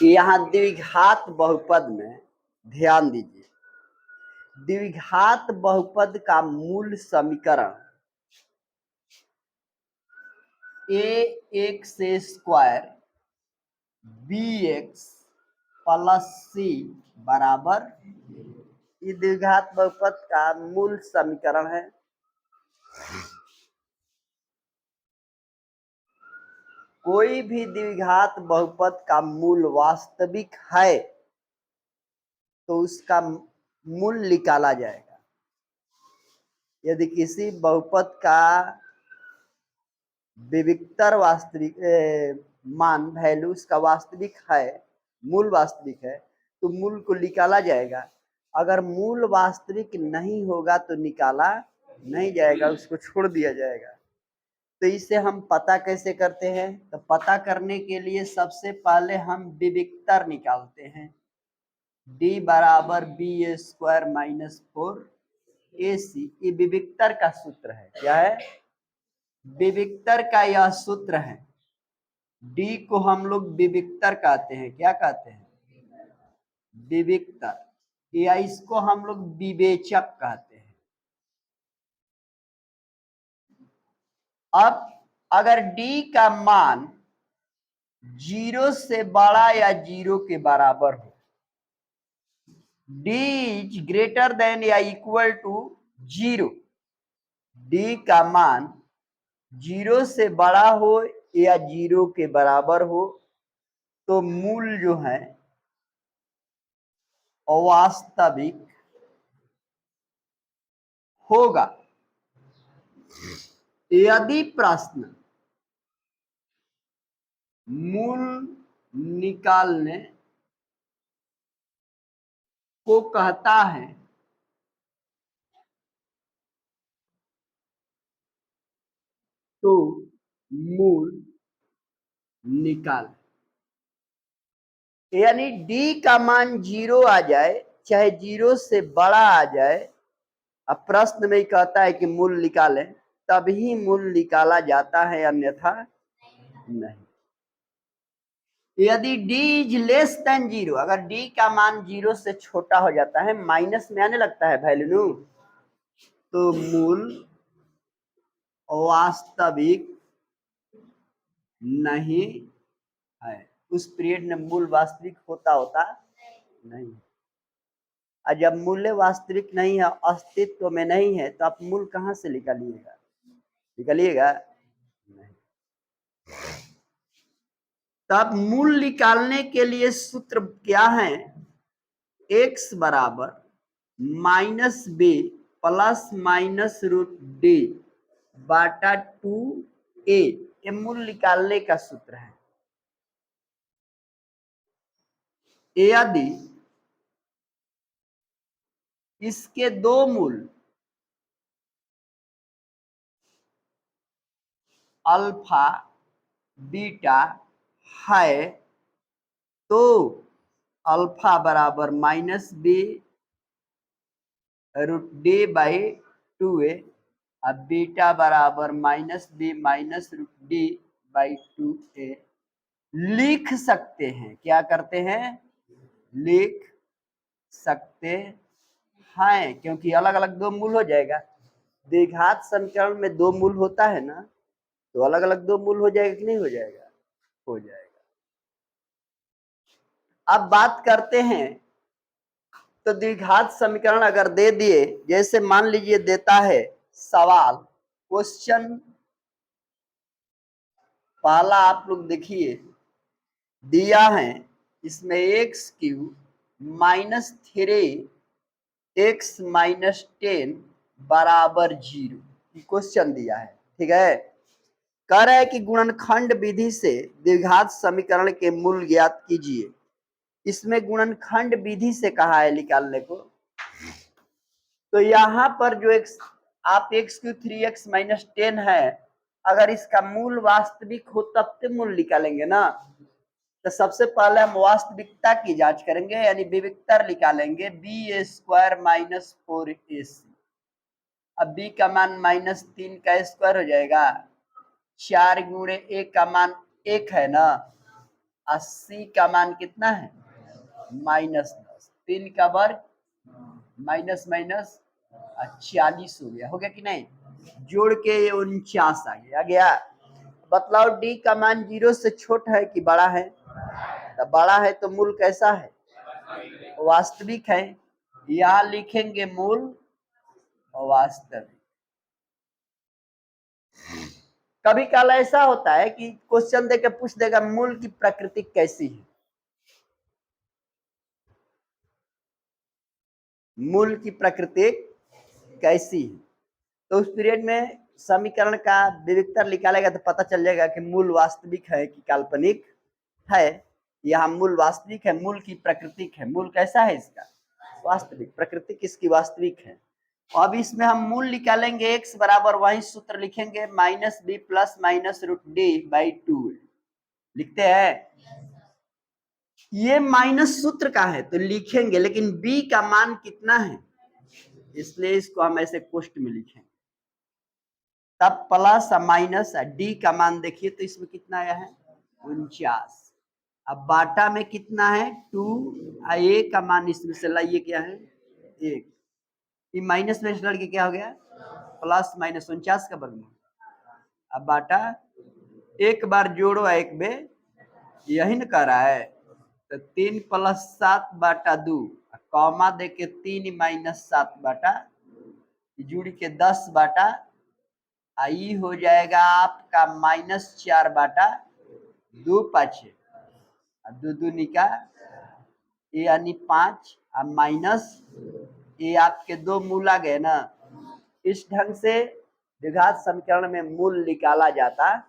यहाँ द्विघात बहुपद में ध्यान दीजिए, द्विघात बहुपद का मूल समीकरण ax square bx plus c बराबर, ये द्विघात बहुपद का मूल समीकरण है। कोई भी द्विघात बहुपद का मूल वास्तविक है तो उसका मूल निकाला जाएगा। यदि किसी बहुपद का विविक्तर वास्तविक मान वैल्यू उसका वास्तविक है, मूल वास्तविक है, तो मूल को निकाला जाएगा। अगर मूल वास्तविक नहीं होगा तो निकाला नहीं जाएगा, उसको छोड़ दिया जाएगा। तो इसे हम पता कैसे करते हैं? तो पता करने के लिए सबसे पहले हम विविक्तर निकालते हैं। d बराबर बी स्क्वायर माइनस 4ac, ये विविक्तर का सूत्र है। क्या है? विविक्तर का यह सूत्र है। d को हम लोग विविक्तर कहते हैं। क्या कहते हैं? विविक्तर, या इसको हम लोग विवेचक कहते हैं। अब अगर d का मान 0 से बड़ा या 0 के बराबर हो, d इज ग्रेटर देन या इक्वल टू 0, d का मान 0 से बड़ा हो या 0 के बराबर हो, तो मूल जो है अवास्तविक होगा। यदि प्रश्न मूल निकालने को कहता है तो मूल निकाल, यानी d का मान 0 आ जाए चाहे 0 से बड़ा आ जाए, अब प्रश्न में कहता है कि मूल निकालें, तभी मूल निकाला जाता है, अन्यथा नहीं। यदि d इज लेस देन 0, अगर d का मान 0 से छोटा हो जाता है, माइनस में आने लगता है वैल्यू, तो मूल वास्तविक नहीं है। उस पीरियड में मूल वास्तविक होता नहीं। और जब मूल्य वास्तविक नहीं है, अस्तित्व में नहीं है, तो आप मूल कहां से निकालिएगा? नहीं। तब मूल निकालने के लिए सूत्र क्या है? x बराबर minus B plus minus root D बाटा 2a, ये मूल निकालने का सूत्र है। यदि इसके दो मूल अल्फा बीटा है तो अल्फा बराबर minus B root D by 2a, अब बीटा बराबर minus B minus root D by 2a लिख सकते हैं। क्या करते हैं? लिख सकते हैं, क्योंकि अलग अलग दो मूल हो जाएगा। द्विघात समीकरण में दो मूल होता है ना, तो अलग अलग दो मूल हो जाएगा कि नहीं हो जाएगा? हो जाएगा। अब बात करते हैं, तो द्विघात समीकरण अगर दे दिए, जैसे मान लीजिए देता है सवाल, क्वेश्चन पहला आप लोग देखिए, दिया है इसमें x cube minus 3x minus 10 बराबर 0, क्वेश्चन दिया है। ठीक है, कह रहा है कि गुणनखंड विधि से द्विघात समीकरण के मूल ज्ञात कीजिए। इसमें गुणनखंड विधि से कहा है निकालने को, तो यहां पर जो आप x क्यूब 3x माइनस 10 है, अगर इसका मूल वास्तविक हो तब तो मूल निकालेंगे ना। तो सबसे पहले हम वास्तविकता की जांच करेंगे, यानी विविक्तर निकालेंगे। बी स्क्वायर माइनस 4ac, अब b का मान माइनस 3 का स्क्वायर हो जाएगा, 4 गुणे a का मान 1 है ना, 80 का मान कितना है -10, 3 का वर्ग माइनस माइनस 46 हो गया कि नहीं, जोड़ के ये 49 आ गया। बतलाओ डी का मान 0 से छोटा है कि बड़ा है, तो बड़ा है तो मूल कैसा है, वास्तविक है। यहां लिखेंगे मूल वास्तविक। कभी कल ऐसा होता है कि क्वेश्चन देके पूछ देगा मूल की प्रकृति कैसी है, मूल की प्रकृति कैसी है, तो उस पीरियड में समीकरण का विविक्तर निकालेगा तो पता चल जाएगा कि मूल वास्तविक है कि काल्पनिक है। यहाँ मूल वास्तविक है, मूल की प्रकृतिक है। मूल कैसा है इसका, वास्तविक। प्रकृति किसकी, वास्तविक है। अब इसमें हम मूल निकालेंगे, x बराबर वही सूत्र लिखेंगे -b प्लस -√d/2 लिखते हैं। ये माइनस सूत्र का है तो लिखेंगे, लेकिन b का मान कितना है इसलिए इसको हम ऐसे कोष्ट में लिखेंगे। तब प्लस माइनस डी का मान देखिए तो इसमें कितना आया है 49। अब बाटा में कितना है 2, ए का मान इसमें से लाइए क्या है 1, ये माइनस में लड़के क्या हो गया प्लस माइनस 49 का वर्गमूल। अब बाटा एक बार जोड़ो एक में यही न कर रहा है, तो 3 + 7/2 कॉमा दे के 3 - 7/, जुड़ के 10/, आई हो जाएगा आपका -4/2 पाछे 2 दूनी का यानी 5 और माइनस ये आपके 2 मूल आ गए ना। इस ढंग से द्विघात समीकरण में मूल निकाला जाता